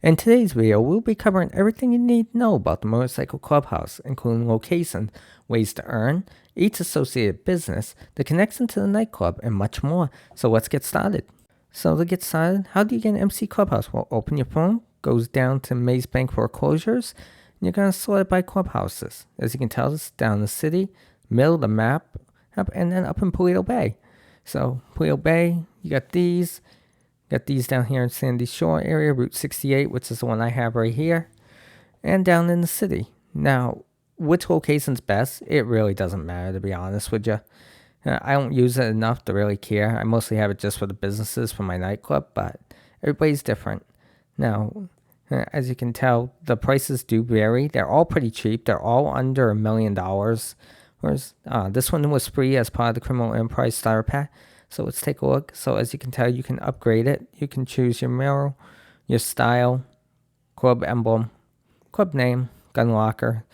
In today's video, we'll be covering everything you need to know about the Motorcycle Clubhouse, including locations, ways to earn, each associated business, the connection to the nightclub, and much more. So let's get started. So to get started, how do you get an MC Clubhouse? Well, open your phone, goes down to Maze Bank foreclosures, and you're going to sort it by clubhouses. As you can tell, it's down the city, middle of the map, up, and then up in Paleto Bay. So Paleto Bay, you got these. Got these down here in Sandy Shore area, Route 68, which is the one I have right here, and down in the city. Now, which location's best? It really doesn't matter, to be honest with you. I don't use it enough to really care. I mostly have it just for the businesses for my nightclub, but everybody's different. Now, as you can tell, the prices do vary. They're all pretty cheap. They're all under $1 million. Whereas this one was free as part of the Criminal Enterprise Starter Pack. So let's take a look. So as you can tell, you can upgrade it. You can choose your mural, your style, club emblem, club name, gun locker.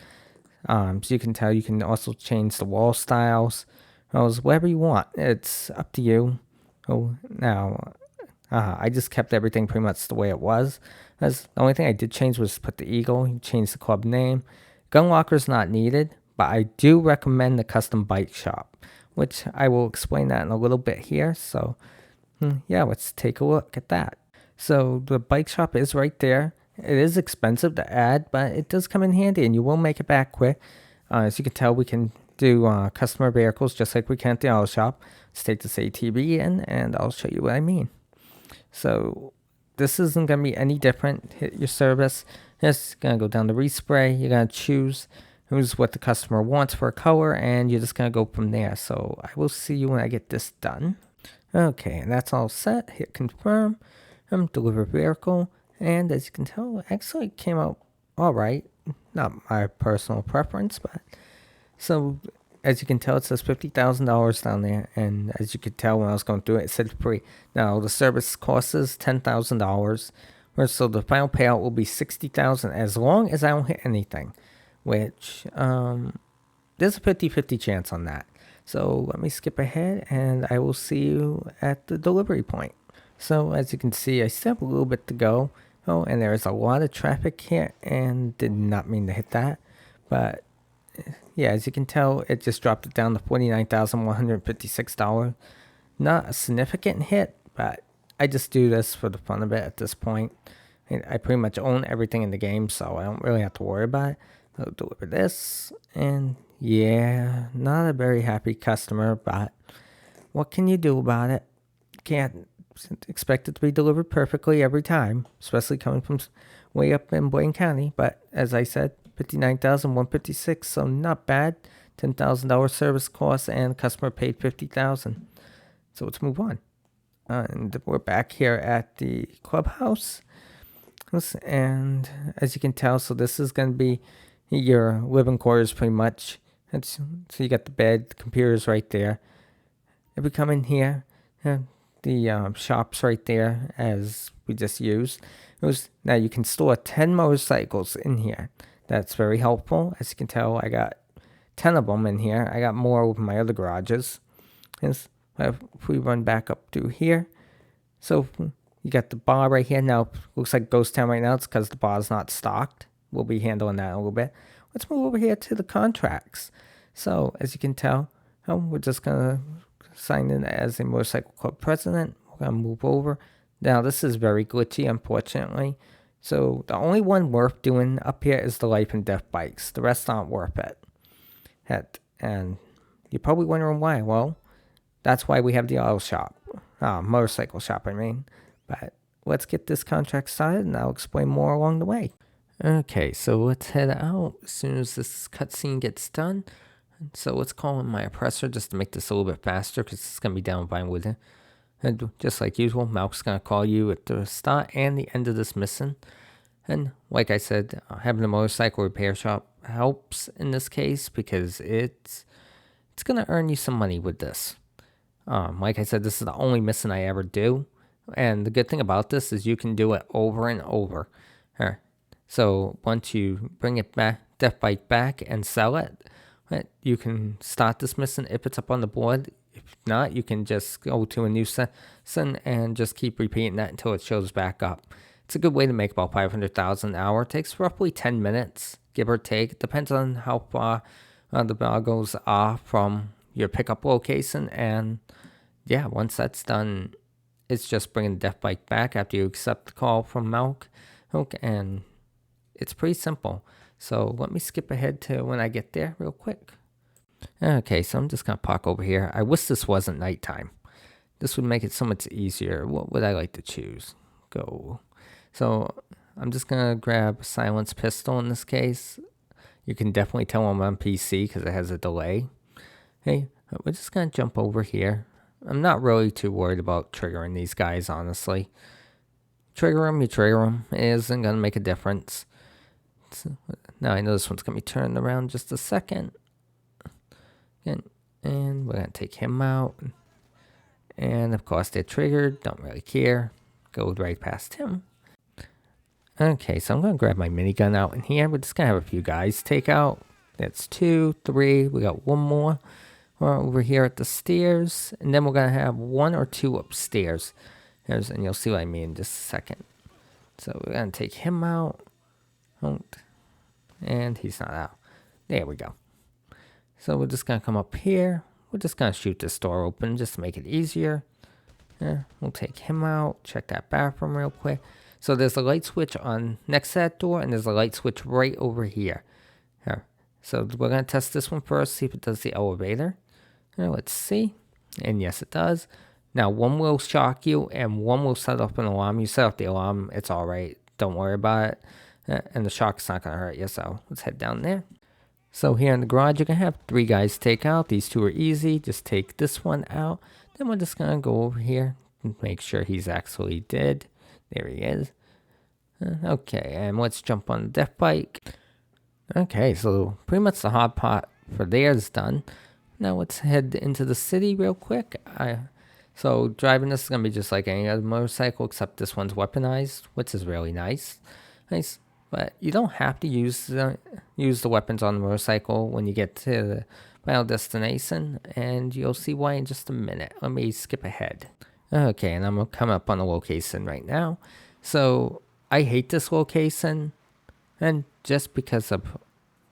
So you can tell you can also change the wall styles, whatever you want. It's up to you. Oh, now, I just kept everything pretty much the way it was. The only thing I did change was put the eagle, change the club name. Gun locker is not needed, but I do recommend the custom bike shop, which I will explain that in a little bit here. So yeah, let's take a look at that. So the bike shop is right there. It is expensive to add, but it does come in handy and you will make it back quick. As you can tell, we can do customer vehicles just like we can at the auto shop. Let's take this ATV in and I'll show you what I mean. So this isn't going to be any different. Hit your service. Just going to go down to respray. You're going to choose who's what the customer wants for a color, and you're just going to go from there. So I will see you when I get this done. Okay, and that's all set. Hit confirm. Deliver vehicle. And as you can tell, actually it came out all right. Not my personal preference, but so as you can tell, it says $50,000 down there. And as you could tell when I was going through it, it said free. Now the service cost is $10,000. So the final payout will be $60,000 as long as I don't hit anything. Which there's a 50-50 chance on that. So let me skip ahead and I will see you at the delivery point. So as you can see, I still have a little bit to go. Oh, and there's a lot of traffic here and did not mean to hit that. But yeah, as you can tell, it just dropped it down to $49,156. Not a significant hit, but I just do this for the fun of it at this point. I pretty much own everything in the game, so I don't really have to worry about it. I'll deliver this, and yeah, not a very happy customer, but what can you do about it? Can't expect it to be delivered perfectly every time, especially coming from way up in Blaine County, but as I said, $59,156, so not bad. $10,000 service cost, and customer paid $50,000. So let's move on. And we're back here at the clubhouse, and as you can tell, so this is going to be your living quarters pretty much. So you got the bed, the computers right there. If we come in here, the shop's right there as we just used. Now you can store 10 motorcycles in here. That's very helpful. As you can tell, I got 10 of them in here. I got more with my other garages. If we run back up through here, so you got the bar right here. Now, looks like Ghost Town right now. It's because the bar's not stocked. We'll be handling that in a little bit. Let's move over here to the contracts. So, as you can tell, we're just going to sign in as a motorcycle club president. We're going to move over. Now, this is very glitchy, unfortunately. So, the only one worth doing up here is the life and death bikes. The rest aren't worth it. And you're probably wondering why. Well, that's why we have the auto shop. Motorcycle shop, I mean. But let's get this contract started, and I'll explain more along the way. Okay, so let's head out as soon as this cutscene gets done. So let's call in my oppressor just to make this a little bit faster because it's going to be down by with it. And just like usual, Malk's going to call you at the start and the end of this mission. And like I said, having a motorcycle repair shop helps in this case because it's going to earn you some money with this. Like I said, this is the only mission I ever do. And the good thing about this is you can do it over and over. So once you bring it back, Death Bike back and sell it, you can start this mission if it's up on the board. If not, you can just go to a new session and just keep repeating that until it shows back up. It's a good way to make about 500,000 an hour. It takes roughly 10 minutes, give or take. It depends on how far the boggles are from your pickup location. And yeah, once that's done, it's just bringing the death bike back after you accept the call from Malk. And it's pretty simple. So let me skip ahead to when I get there real quick. Okay, so I'm just going to park over here. I wish this wasn't nighttime. This would make it so much easier. What would I like to choose? Go. So I'm just going to grab a silenced pistol in this case. You can definitely tell I'm on PC because it has a delay. Hey, we're just going to jump over here. I'm not really too worried about triggering these guys, honestly. Trigger them, you trigger them. It isn't going to make a difference. So, now I know this one's going to be turned around just a second. And we're going to take him out. And of course they're triggered. Don't really care. Go right past him. Okay, so I'm going to grab my minigun out in here. We're just going to have a few guys take out. That's 2, 3. We got one more over here at the stairs. And then we're going to have 1 or 2 upstairs. And you'll see what I mean in just a second. So we're going to take him out. And he's not out. There we go. So we're just going to come up here. We're just going to shoot this door open just to make it easier. Yeah, we'll take him out. Check that bathroom real quick. So there's a light switch on next to that door, and there's a light switch right over here. Here. So we're going to test this one first, see if it does the elevator. Here, let's see. And yes, it does. Now, one will shock you, and one will set up an alarm. You set up the alarm, it's all right. Don't worry about it. And the shock's not going to hurt you, so let's head down there. So here in the garage, you're going to have 3 guys take out. These 2 are easy. Just take this one out. Then we're just going to go over here and make sure he's actually dead. There he is. Okay, and let's jump on the death bike. Okay, so pretty much the hard part for there is done. Now let's head into the city real quick. So driving this is going to be just like any other motorcycle, except this one's weaponized, which is really nice. But you don't have to use the weapons on the motorcycle when you get to the final destination, and you'll see why in just a minute. Let me skip ahead. Okay, and I'm going to come up on the location right now. So I hate this location, and just because of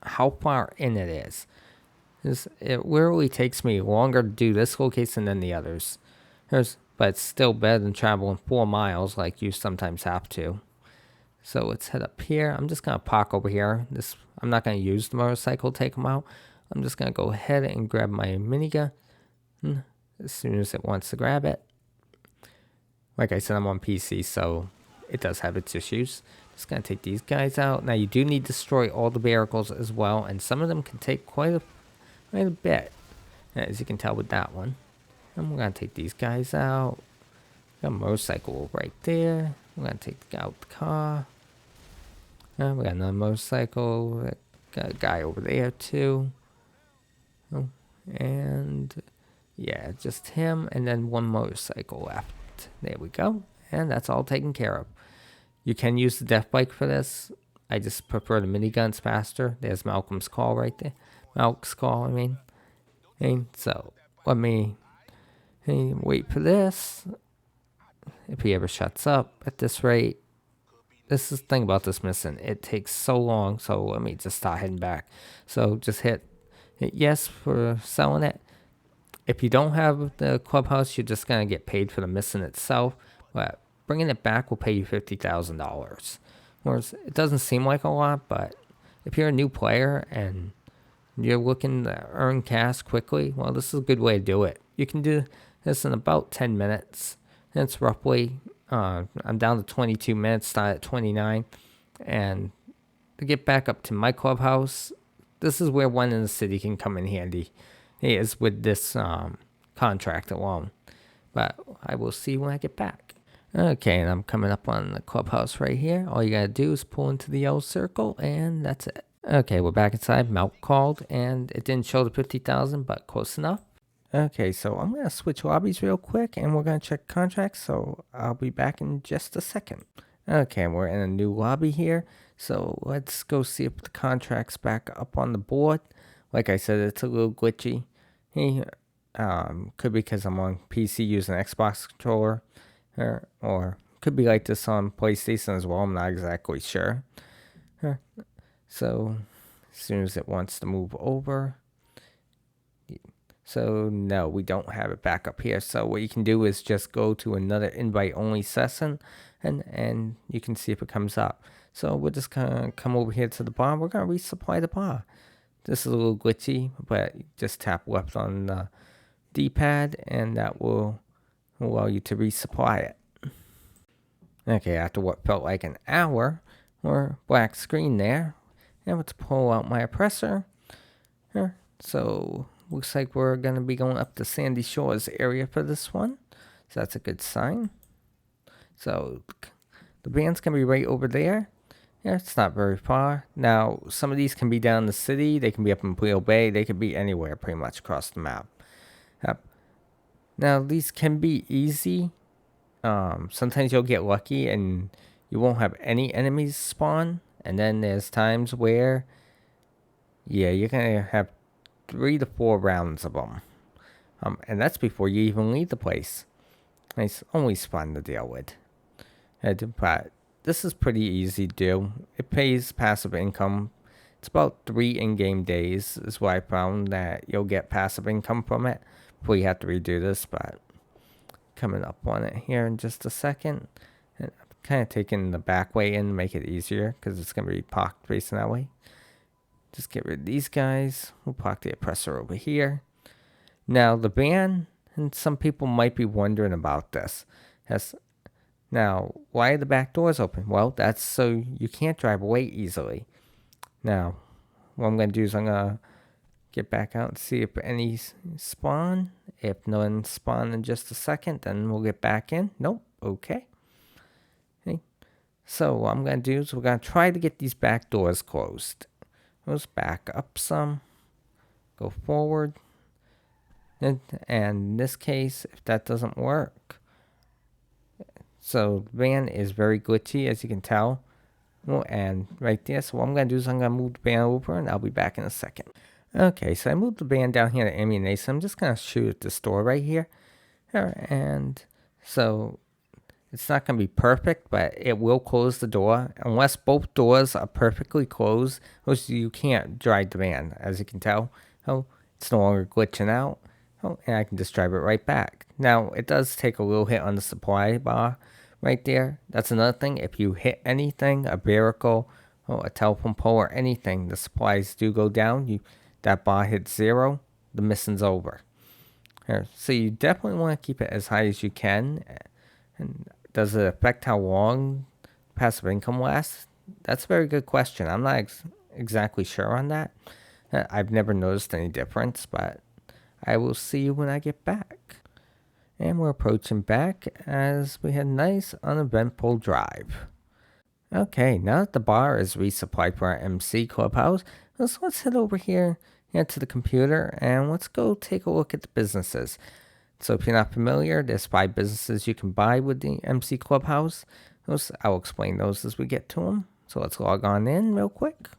how far in it is. It literally takes me longer to do this location than the others. But it's still better than traveling 4 miles like you sometimes have to. So let's head up here. I'm just going to park over here. I'm not going to use the motorcycle to take them out. I'm just going to go ahead and grab my minigun as soon as it wants to grab it. Like I said, I'm on PC, so it does have its issues. Just going to take these guys out. Now, you do need to destroy all the vehicles as well, and some of them can take quite a bit, as you can tell with that one. And we're going to take these guys out. Got a motorcycle right there. We're going to take out the car. We got another motorcycle. Got a guy over there too. Oh, and yeah, just him and then one motorcycle left. There we go. And that's all taken care of. You can use the death bike for this. I just prefer the miniguns faster. There's Malcolm's call right there. Malk's call, I mean. And so let me wait for this. If he ever shuts up at this rate. This is the thing about this mission. It takes so long, so let me just start heading back. So just hit yes for selling it. If you don't have the clubhouse, you're just going to get paid for the mission itself. But bringing it back will pay you $50,000. Whereas it doesn't seem like a lot, but if you're a new player and you're looking to earn cash quickly, well, this is a good way to do it. You can do this in about 10 minutes. And it's roughly, I'm down to 22 minutes, start at 29. And to get back up to my clubhouse, this is where one in the city can come in handy. It is with this contract alone. But I will see when I get back. Okay, and I'm coming up on the clubhouse right here. All you gotta do is pull into the yellow circle, and that's it. Okay, we're back inside. Malk called, and it didn't show the 50,000, but close enough. Okay, so I'm going to switch lobbies real quick, and we're going to check contracts, so I'll be back in just a second. Okay, we're in a new lobby here, so let's go see if the contract's back up on the board. Like I said, it's a little glitchy. Could be because I'm on PC using an Xbox controller, or Could be like this on PlayStation as well. I'm not exactly sure. So as soon as it wants to move over. So no, we don't have it back up here. So what you can do is just go to another invite only session and you can see if it comes up. So we're just gonna come over here to the bar. We're gonna resupply the bar. This is a little glitchy, but just tap left on the D-pad and that will allow you to resupply it. Okay, after what felt like an hour, more black screen there. And let's pull out my oppressor. So looks like we're going to be going up the Sandy Shores area for this one. So that's a good sign. So the band's going to be right over there. Yeah, it's not very far. Now, some of these can be down in the city. They can be up in Paleto Bay. They could be anywhere pretty much across the map. Yep. Now, these can be easy. Sometimes you'll get lucky and you won't have any enemies spawn. And then there's times where, yeah, you're going to have 3 to 4 rounds of them. And that's before you even leave the place. It's always fun to deal with. But this is pretty easy to do. It pays passive income. It's about 3 in-game days is what I found that you'll get passive income from it before you have to redo this. But coming up on it here in just a second. And I'm kind of taking the back way in to make it easier because it's going to be parked facing that way. Just get rid of these guys. We'll park the oppressor over here. Now the ban, and some people might be wondering about this. Now, why are the back doors open? Well, that's so you can't drive away easily. Now, what I'm going to do is I'm going to get back out and see if any spawn. If none spawn in just a second, then we'll get back in. Nope. Okay. So what I'm going to do is we're going to try to get these back doors closed. Let's back up some. Go forward. And in this case, if that doesn't work. So the van is very glitchy, as you can tell. Well, and right there. So what I'm going to do is I'm going to move the van over and I'll be back in a second. Okay, so I moved the van down here to ammunition. I'm just going to shoot at the store right here. And so it's not going to be perfect, but it will close the door. Unless both doors are perfectly closed, you can't drive the van, as you can tell. It's no longer glitching out. And I can just drive it right back. Now, it does take a little hit on the supply bar right there. That's another thing. If you hit anything, a vehicle, a telephone pole, or anything, the supplies do go down. That bar hits 0, the mission's over. So you definitely want to keep it as high as you can. And does it affect how long passive income lasts? That's a very good question. I'm not exactly sure on that. I've never noticed any difference, but I will see you when I get back. And we're approaching back as we had a nice uneventful drive. Okay, now that the bar is resupplied for our MC Clubhouse, let's head over here to the computer and let's go take a look at the businesses. So if you're not familiar, there's 5 businesses you can buy with the MC Clubhouse. I'll explain those as we get to them. So let's log on in real quick.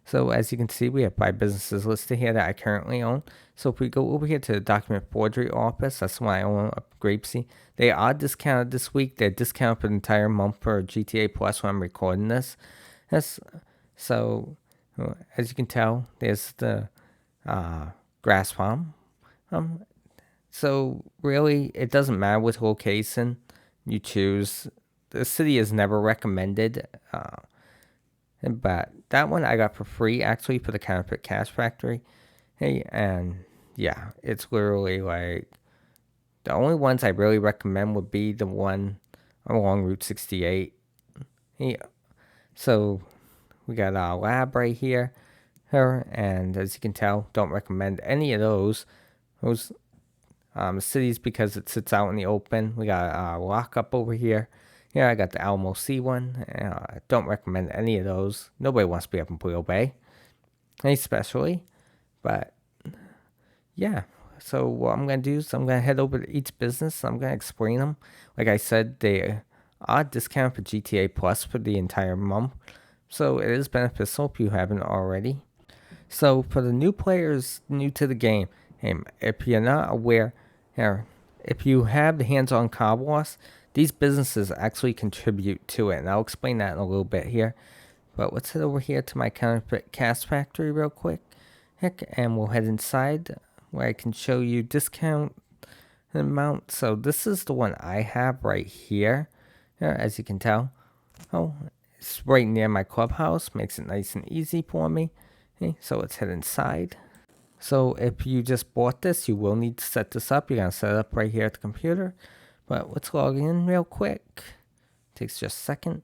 So as you can see, we have 5 businesses listed here that I currently own. So if we go over here to the document Forgery office, that's the one I own up Grapeseed. They are discounted this week. They're discounted for the entire month for GTA Plus when I'm recording this. So as you can tell, there's the grass farm. So really, it doesn't matter which location you choose. The city is never recommended. But that one I got for free, actually, for the Counterfeit Cash Factory. And yeah, it's literally like the only ones I really recommend would be the one along Route 68. So we got our lab right here. And as you can tell, don't recommend any of those cities because it sits out in the open. We got Lockup over here. I got the Alamo C one. Don't recommend any of those. Nobody wants to be up in Paleto Bay, especially. But yeah, so what I'm going to do is I'm going to head over to each business. I'm going to explain them. Like I said, they are discounted for GTA Plus for the entire month. So it is beneficial if you haven't already. So for the new players new to the game, if you're not aware, if you have the hands-on car wash, these businesses actually contribute to it, and I'll explain that in a little bit here. But let's head over here to my counterfeit cast factory real quick. And we'll head inside where I can show you discount amount. So this is the one I have right here. As you can tell. Oh, it's right near my clubhouse. Makes it nice and easy for me. Okay, so let's head inside. So if you just bought this, you will need to set this up. You're going to set it up right here at the computer. But let's log in real quick. Takes just a second.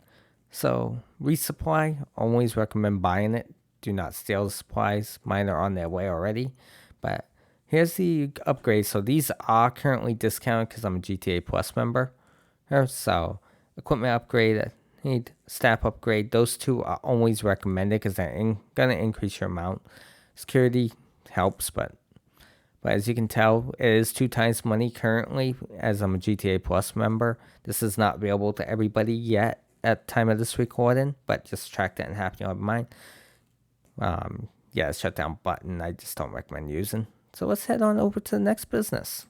So Resupply, always recommend buying it. Do not steal the supplies. Mine are on their way already. But here's the upgrades. So these are currently discounted because I'm a GTA Plus member. So equipment upgrade, need staff upgrade. Those two are always recommended because they're going to increase your amount. Security helps, but as you can tell, it is 2 times money currently as I'm a GTA Plus member. This is not available to everybody yet at the time of this recording, but just track that in half, you'll have mine. Yeah, the shutdown button I just don't recommend using. So let's head on over to the next business.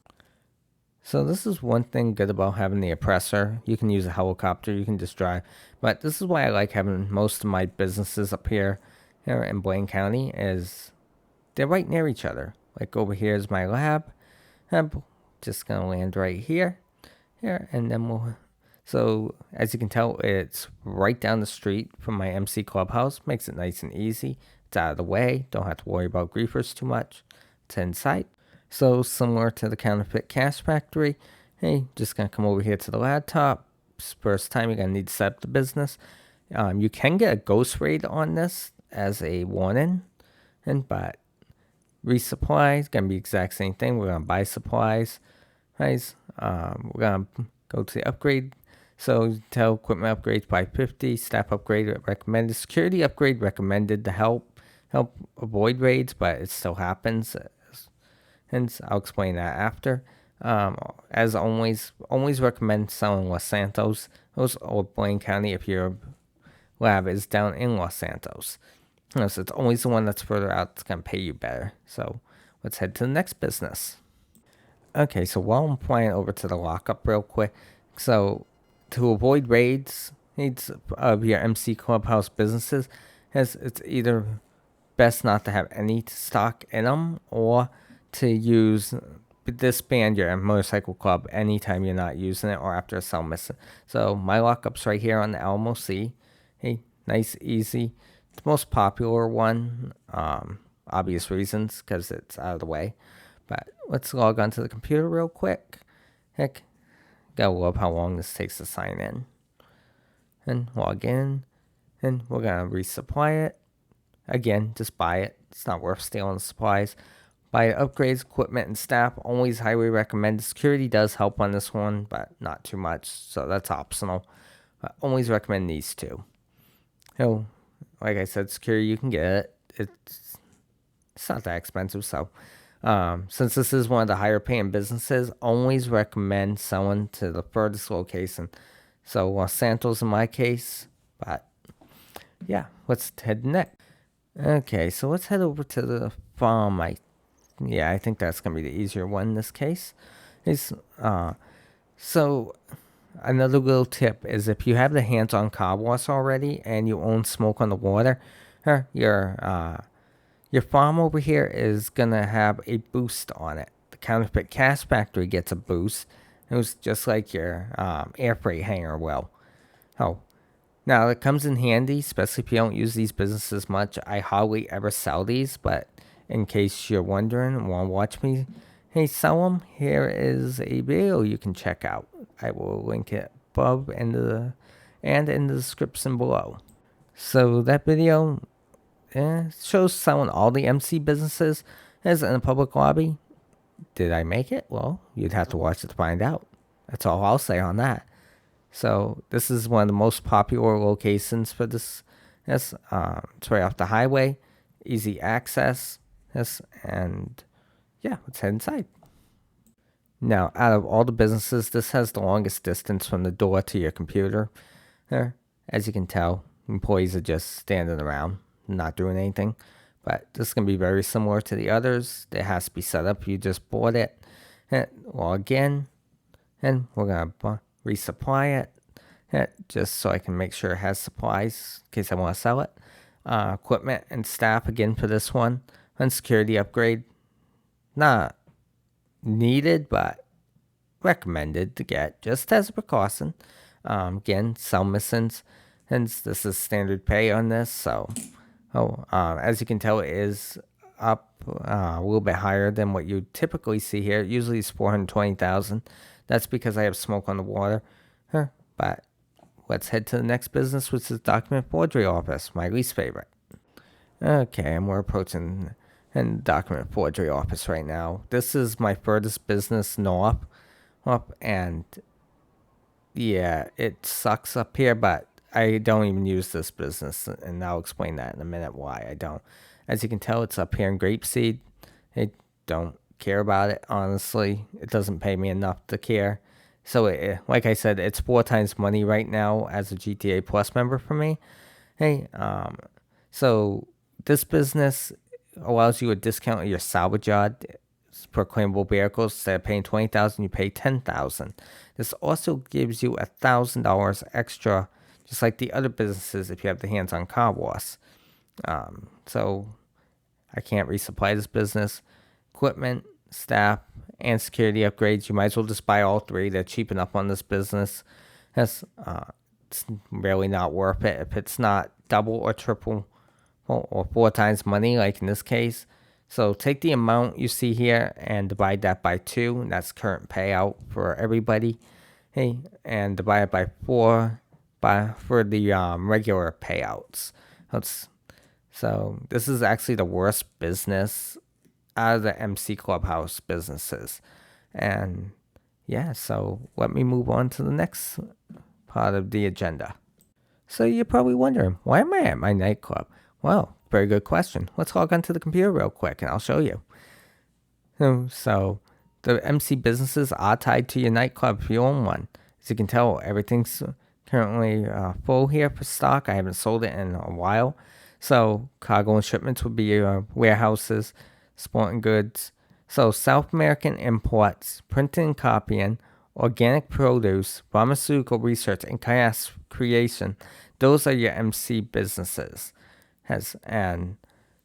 So this is one thing good about having the oppressor. You can use a helicopter, you can just drive. But this is why I like having most of my businesses up here in Blaine County is they're right near each other. Like over here is my lab. I'm just going to land right here. And then we'll... So as you can tell, it's right down the street from my MC Clubhouse. Makes it nice and easy. It's out of the way. Don't have to worry about griefers too much. It's inside. So similar to the counterfeit cash factory, hey, just gonna come over here to the laptop. First time you're gonna need to set up the business. You can get a ghost raid on this as a warning, but resupply is gonna be the exact same thing. We're gonna buy supplies, guys. We're gonna go to the upgrade. So tell equipment upgrades by 50, staff upgrade recommended, security upgrade recommended to help avoid raids, but it still happens. Hence, I'll explain that after. As always recommend selling Los Santos or Blaine County if your lab is down in Los Santos. So it's always the one that's further out that's going to pay you better. So let's head to the next business. Okay, so while I'm flying over to the lockup real quick, so to avoid raids of your MC Clubhouse businesses, it's either best not to have any stock in them or to disband your motorcycle club anytime you're not using it or after a cell missing. So my lockup's right here on the Alamo C. Hey, nice, easy. The most popular one, obvious reasons, because it's out of the way. But let's log onto the computer real quick. Heck, gotta love how long this takes to sign in. And log in. And we're gonna resupply it. Again, just buy it. It's not worth stealing the supplies. Buy upgrades, equipment, and staff. Always highly recommend. Security does help on this one, but not too much, so that's optional. But always recommend these two. So, like I said, security, you can get it. It's not that expensive, so since this is one of the higher paying businesses, always recommend selling to the furthest location. So Los Santos in my case, but yeah, let's head next. Okay, so let's head over to the farm. I think that's going to be the easier one in this case. So another little tip is if you have the hands-on car wash already and you own Smoke on the Water, your farm over here is going to have a boost on it. The counterfeit cash factory gets a boost. It was just like your air freight hangar will. Oh, now it comes in handy, especially if you don't use these businesses much. I hardly ever sell these, but in case you're wondering and want to watch me, hey, sell them, here is a video you can check out. I will link it above and in the description below. So that video shows selling all the MC businesses as in a public lobby. Did I make it? Well, you'd have to watch it to find out. That's all I'll say on that. So this is one of the most popular locations for this. It's right off the highway, easy access. And yeah, let's head inside. Now, out of all the businesses, this has the longest distance from the door to your computer. As you can tell, employees are just standing around, not doing anything. But this is going to be very similar to the others. It has to be set up. You just bought it. Log in. And we're going to resupply it just so I can make sure it has supplies in case I want to sell it. Equipment and staff again for this one. And security upgrade, not needed, but recommended to get just as a precaution. Again, sell missings, hence this is standard pay on this. So, as you can tell, it is up a little bit higher than what you typically see here. Usually it's 420,000. That's because I have smoke on the water. But let's head to the next business, which is document forgery office, my least favorite. Okay, and we're approaching the document forgery office right now. This is my furthest business north, and yeah, it sucks up here, but I don't even use this business, and I'll explain that in a minute why I don't. As you can tell, it's up here in Grapeseed. I don't care about it, honestly. It doesn't pay me enough to care. So, like I said, it's 4 times money right now as a GTA Plus member for me. So this business allows you a discount on your salvage yard for claimable vehicles. Instead of paying $20,000, you pay $10,000. This also gives you $1,000 extra, just like the other businesses, if you have the hands-on car wash. So I can't resupply this business. Equipment, staff, and security upgrades. You might as well just buy all 3. They're cheap enough on this business. It's really not worth it if it's not double or triple or 4 times money, like in this case. So take the amount you see here and divide that by 2, and that's current payout for everybody. And divide it by 4 for the regular payouts. So this is actually the worst business out of the MC Clubhouse businesses. And yeah, so let me move on to the next part of the agenda. So you're probably wondering, why am I at my nightclub? Well, very good question. Let's log onto the computer real quick and I'll show you. So the MC businesses are tied to your nightclub if you own one. As you can tell, everything's currently full here for stock. I haven't sold it in a while. So cargo and shipments would be your warehouses, sporting goods. So South American imports, printing and copying, organic produce, pharmaceutical research, and chaos creation. Those are your MC businesses. And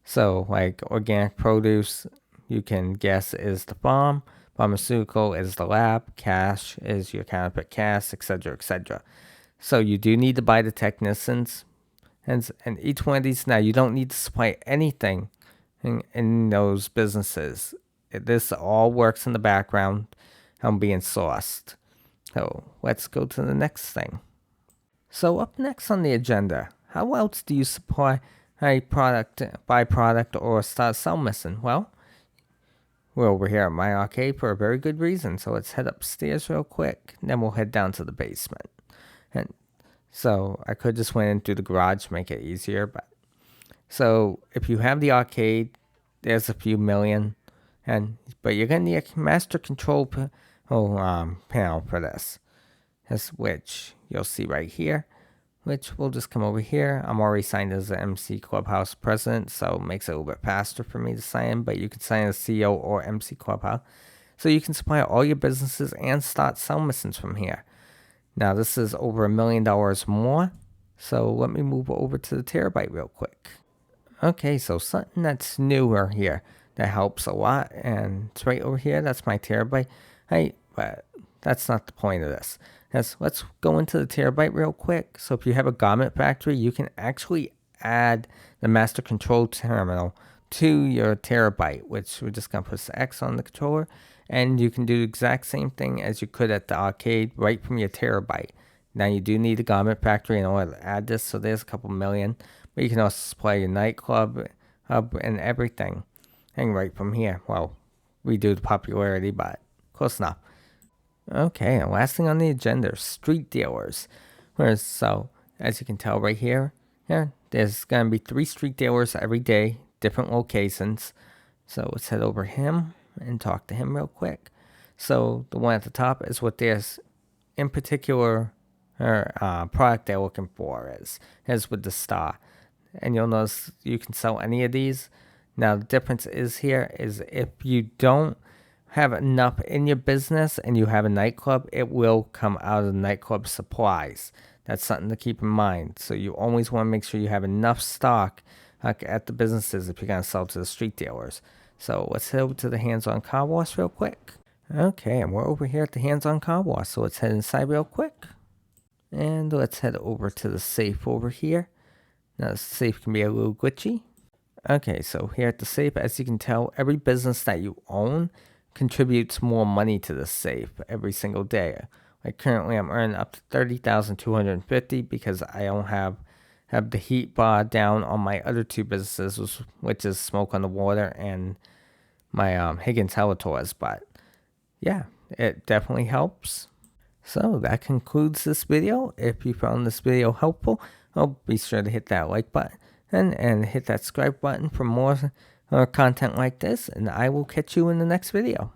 so like organic produce, you can guess is the farm, pharmaceutical is the lab, cash is your counterfeit cash, etc., etc. So you do need to buy the technicians, and each one of these, now you don't need to supply anything in those businesses. This all works in the background on being sourced. So let's go to the next thing. So up next on the agenda, how else do you supply a product, buy product, or start sell missing? Well, we're over here at my arcade for a very good reason. So let's head upstairs real quick, and then we'll head down to the basement. And so I could just went in through the garage to make it easier, but so if you have the arcade, there's a few million, but you're gonna need a master control panel for this, which you'll see right here. Which we'll just come over here. I'm already signed as the MC Clubhouse president, so it makes it a little bit faster for me to sign in, but you can sign as CEO or MC Clubhouse. So you can supply all your businesses and start sell missings from here. Now this is over $1 million more, so let me move over to the Terrobyte real quick. Okay, so something that's newer here that helps a lot, and it's right over here. That's my Terrobyte. But that's not the point of this. Let's go into the Terrobyte real quick. So if you have a garment factory, you can actually add the master control terminal to your Terrobyte, which we're just going to put the X on the controller. And you can do the exact same thing as you could at the arcade right from your Terrobyte. Now you do need a garment factory in order to add this, so there's a couple million. But you can also supply your nightclub hub and everything. And right from here. Well, we do the popularity, but close enough. Okay, and last thing on the agenda, street dealers. So, as you can tell right here, there's going to be 3 street dealers every day, different locations. So let's head over him and talk to him real quick. So the one at the top is what there's in particular product they're looking for is with the star. And you'll notice you can sell any of these. Now the difference is here is if you don't have enough in your business and you have a nightclub, it will come out of the nightclub supplies. That's something to keep in mind. So you always want to make sure you have enough stock at the businesses if you're going to sell to the street dealers. So let's head over to the hands-on car wash real quick. Okay, and we're over here at the hands-on car wash. So let's head inside real quick. And let's head over to the safe over here. Now the safe can be a little glitchy. Okay, so here at the safe, as you can tell, every business that you own contributes more money to the safe every single day. Like currently I'm earning up to 30,250 because I don't have the heat bar down on my other two businesses, which is Smoke on the Water and my Higgins Helitours. But yeah, it definitely helps. So that concludes this video. If you found this video helpful, be sure to hit that like button and hit that subscribe button for more content like this, and I will catch you in the next video.